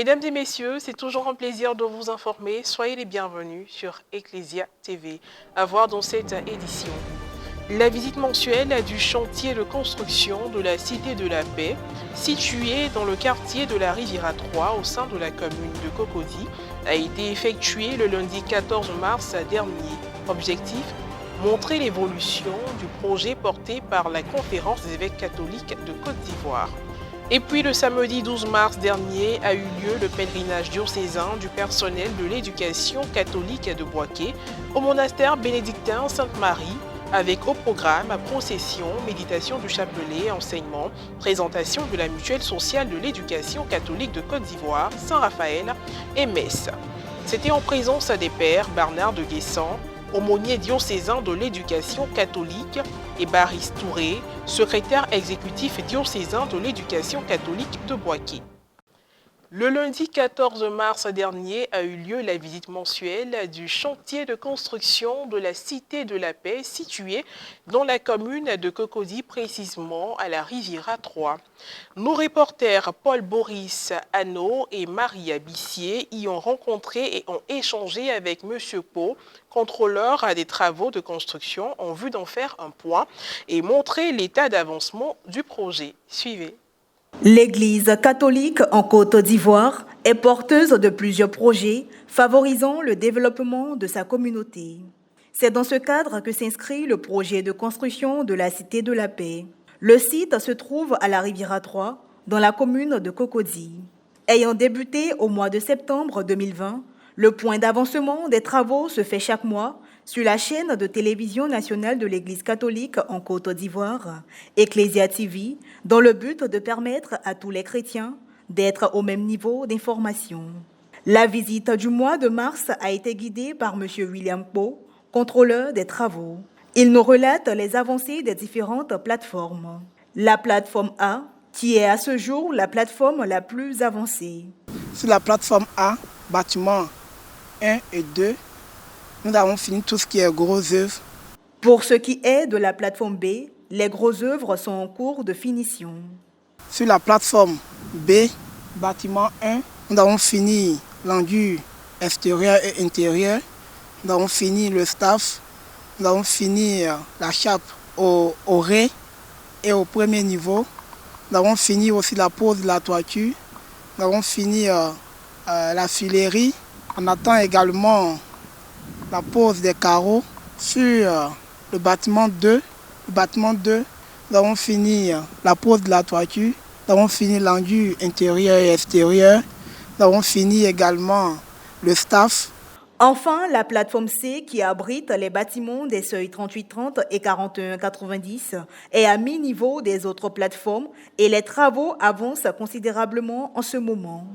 Mesdames et messieurs, c'est toujours un plaisir de vous informer. Soyez les bienvenus sur Ecclesia TV. À voir dans cette édition. La visite mensuelle du chantier de construction de la Cité de la Paix, située dans le quartier de la Riviera 3 au sein de la commune de Cocody, a été effectuée le lundi 14 mars dernier. Objectif: montrer l'évolution du projet porté par la Conférence des évêques catholiques de Côte d'Ivoire. Et puis le samedi 12 mars dernier a eu lieu le pèlerinage diocésain du personnel de l'éducation catholique de Boaké au monastère bénédictin Sainte-Marie, avec au programme procession, méditation du chapelet, enseignement, présentation de la mutuelle sociale de l'éducation catholique de Côte d'Ivoire, Saint-Raphaël et messe. C'était en présence des pères Bernard de Guessant, aumônier diocésain de l'éducation catholique, et Baris Touré, secrétaire exécutif diocésain de l'éducation catholique de Boaké. Le lundi 14 mars dernier a eu lieu la visite mensuelle du chantier de construction de la Cité de la Paix située dans la commune de Cocody, précisément à la Riviera 3. Nos reporters Paul-Boris Hanot et Maria Bissier y ont rencontré et ont échangé avec M. Pau, contrôleur des travaux de construction, en vue d'en faire un point et montrer l'état d'avancement du projet. Suivez. L'Église catholique en Côte d'Ivoire est porteuse de plusieurs projets favorisant le développement de sa communauté. C'est dans ce cadre que s'inscrit le projet de construction de la Cité de la Paix. Le site se trouve à la Riviera 3, dans la commune de Cocody. Ayant débuté au mois de septembre 2020, le point d'avancement des travaux se fait chaque mois sur la chaîne de télévision nationale de l'Église catholique en Côte d'Ivoire, Ecclesia TV, dans le but de permettre à tous les chrétiens d'être au même niveau d'information. La visite du mois de mars a été guidée par M. William Pau, contrôleur des travaux. Il nous relate les avancées des différentes plateformes. La plateforme A, qui est à ce jour la plateforme la plus avancée. Sur la plateforme A, bâtiment 1 et 2, nous avons fini tout ce qui est gros œuvres. Pour ce qui est de la plateforme B, les gros œuvres sont en cours de finition. Sur la plateforme B, bâtiment 1, nous avons fini l'endur extérieur et intérieur. Nous avons fini le staff. Nous avons fini la chape au rez et au premier niveau. Nous avons fini aussi la pose de la toiture. Nous avons fini la filerie. On attend également la pose des carreaux. Sur le bâtiment 2, nous avons fini la pose de la toiture. Nous avons fini l'endur intérieur et extérieur. Nous avons fini également le staff. Enfin, la plateforme C, qui abrite les bâtiments des seuils 3830 et 4190, est à mi-niveau des autres plateformes et les travaux avancent considérablement en ce moment.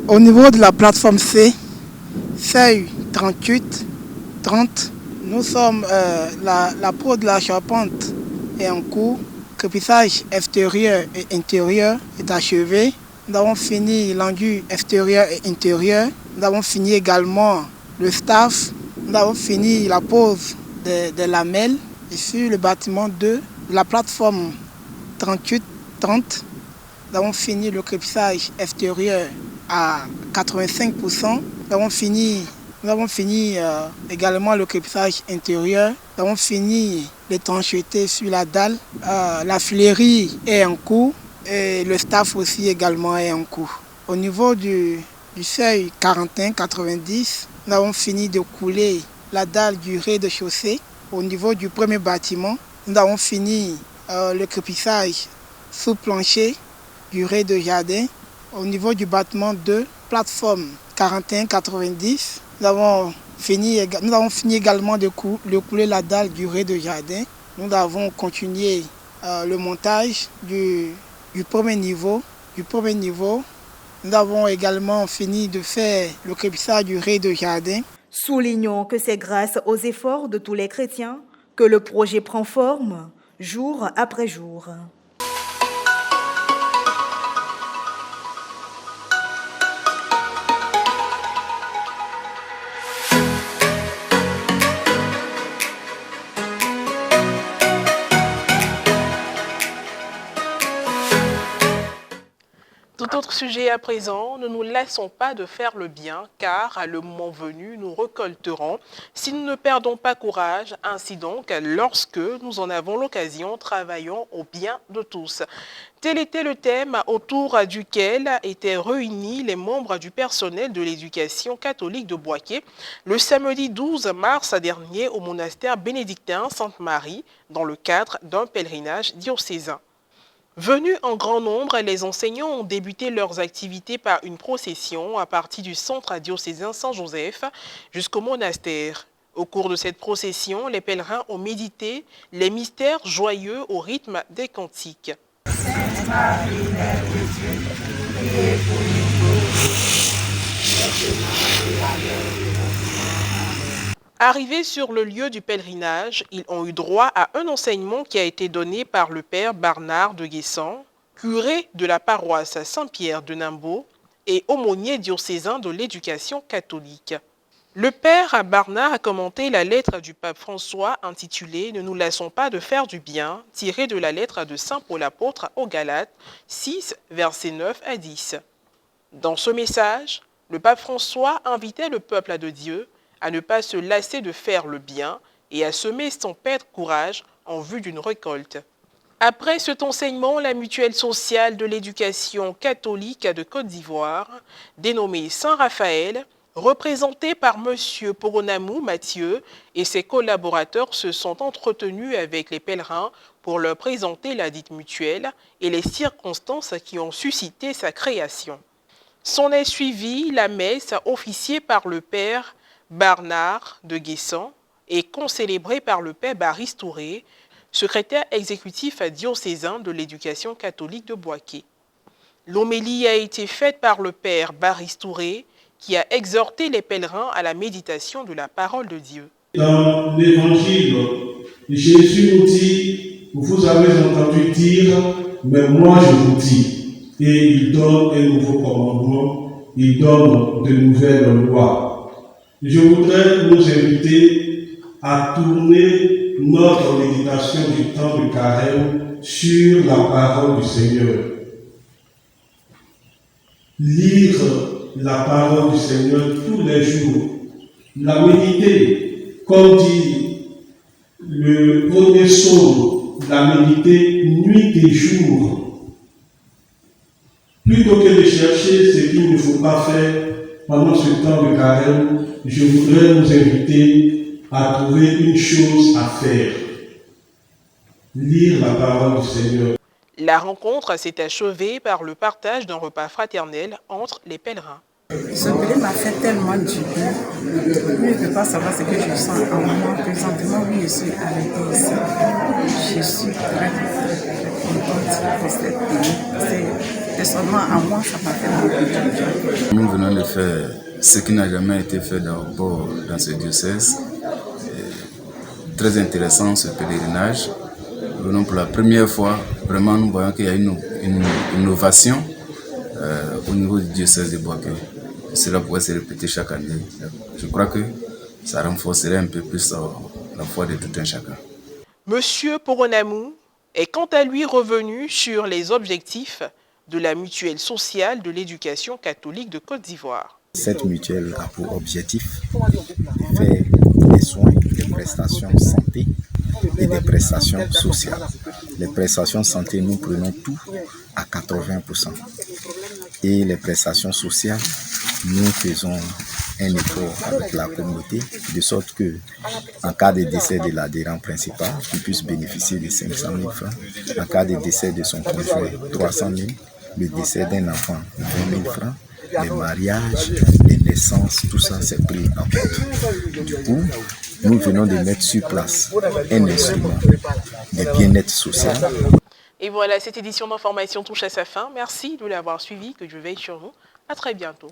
Au niveau de la plateforme C, seuil 38-30, nous sommes, la pose de la charpente est en cours, crépissage extérieur et intérieur est achevé. Nous avons fini l'endur extérieur et intérieur. Nous avons fini également le staff. Nous avons fini la pose des lamelles. Et sur le bâtiment 2, la plateforme 38-30, nous avons fini le crépissage extérieur à 85%. Nous avons fini également le crépissage intérieur. Nous avons fini l'étanchéité sur la dalle. La filerie est en cours et le staff aussi également est en cours. Au niveau du seuil 41-90, nous avons fini de couler la dalle du rez-de-chaussée. Au niveau du premier bâtiment, nous avons fini le crépissage sous plancher du rez-de-jardin. Au niveau du bâtiment 2, plateforme 41-90, nous avons fini également de couler la dalle du rez-de-jardin. Nous avons continué le montage du premier niveau. Nous avons également fini de faire le crépissage du rez-de-jardin. Soulignons que c'est grâce aux efforts de tous les chrétiens que le projet prend forme jour après jour. Tout autre Autre sujet à présent, ne nous laissons pas de faire le bien, car à le moment venu, nous récolterons si nous ne perdons pas courage. Ainsi donc, lorsque nous en avons l'occasion, travaillons au bien de tous. Tel était le thème autour duquel étaient réunis les membres du personnel de l'éducation catholique de Boaké le samedi 12 mars dernier au monastère bénédictin Sainte-Marie dans le cadre d'un pèlerinage diocésain. Venus en grand nombre, les enseignants ont débuté leurs activités par une procession à partir du centre diocésain Saint-Joseph jusqu'au monastère. Au cours de cette procession, les pèlerins ont médité les mystères joyeux au rythme des cantiques. Arrivés sur le lieu du pèlerinage, ils ont eu droit à un enseignement qui a été donné par le père Bernard de Guessan, curé de la paroisse Saint-Pierre de Nimbo et aumônier diocésain de l'éducation catholique. Le père Bernard a commenté la lettre du pape François intitulée « Ne nous laissons pas de faire du bien » tirée de la lettre de saint Paul apôtre aux Galates 6, versets 9 à 10. Dans ce message, le pape François invitait le peuple de Dieu à ne pas se lasser de faire le bien et à semer sans perdre courage en vue d'une récolte. Après cet enseignement, la mutuelle sociale de l'éducation catholique de Côte d'Ivoire, dénommée Saint-Raphaël, représentée par M. Poronamou Mathieu et ses collaborateurs se sont entretenus avec les pèlerins pour leur présenter la dite mutuelle et les circonstances qui ont suscité sa création. S'en est suivi la messe officiée par le père Bernard de Guessan et concélébrée par le père Baris Touré, secrétaire exécutif diocésain de l'éducation catholique de Boaké. L'homélie a été faite par le père Baris Touré, qui a exhorté les pèlerins à la méditation de la parole de Dieu. Dans l'évangile, Jésus nous dit, vous avez entendu dire, mais moi je vous dis. Et il donne un nouveau commandement, il donne de nouvelles lois. Je voudrais nous inviter à tourner notre méditation du temps de carême sur la parole du Seigneur. Lire la parole du Seigneur tous les jours, la méditer, comme dit le premier psaume, la méditer nuit et jour. Plutôt que de chercher ce qu'il ne faut pas faire pendant ce temps de carême, je voudrais nous inviter à trouver une chose à faire. Lire la parole du Seigneur. La rencontre s'est achevée par le partage d'un repas fraternel entre les pèlerins. Ce blé m'a fait tellement du bien. Je ne peux pas savoir ce que je sens en moi présentement. Oui, je suis arrêtée ici. Je suis très contente de cette année. C'est seulement en moi, ça m'a fait beaucoup de bien. Nous venons de faire ce qui n'a jamais été fait d'abord dans ce diocèse. Très intéressant ce pèlerinage. Nous venons pour la première fois. Vraiment, nous voyons qu'il y a une innovation au niveau du diocèse de Boaké. Cela pourrait se répéter chaque année. Je crois que ça renforcerait un peu plus la foi de tout un chacun. Monsieur Poronamou est quant à lui revenu sur les objectifs de la mutuelle sociale de l'éducation catholique de Côte d'Ivoire. Cette mutuelle a pour objectif de faire des soins, des prestations santé et des prestations sociales. Les prestations santé, nous prenons tout à 80%. Et les prestations sociales, nous faisons un effort avec la communauté, de sorte que, en cas de décès de l'adhérent principal, il puisse bénéficier de 500 000 francs. En cas de décès de son conjoint, 300 000. Le décès d'un enfant, 20 000 francs. Les mariages, les naissances, tout ça c'est pris en compte. Du coup, nous venons de mettre sur place un instrument de bien-être social. Et voilà, cette édition d'information touche à sa fin. Merci de l'avoir suivi, que je veille sur vous. À très bientôt.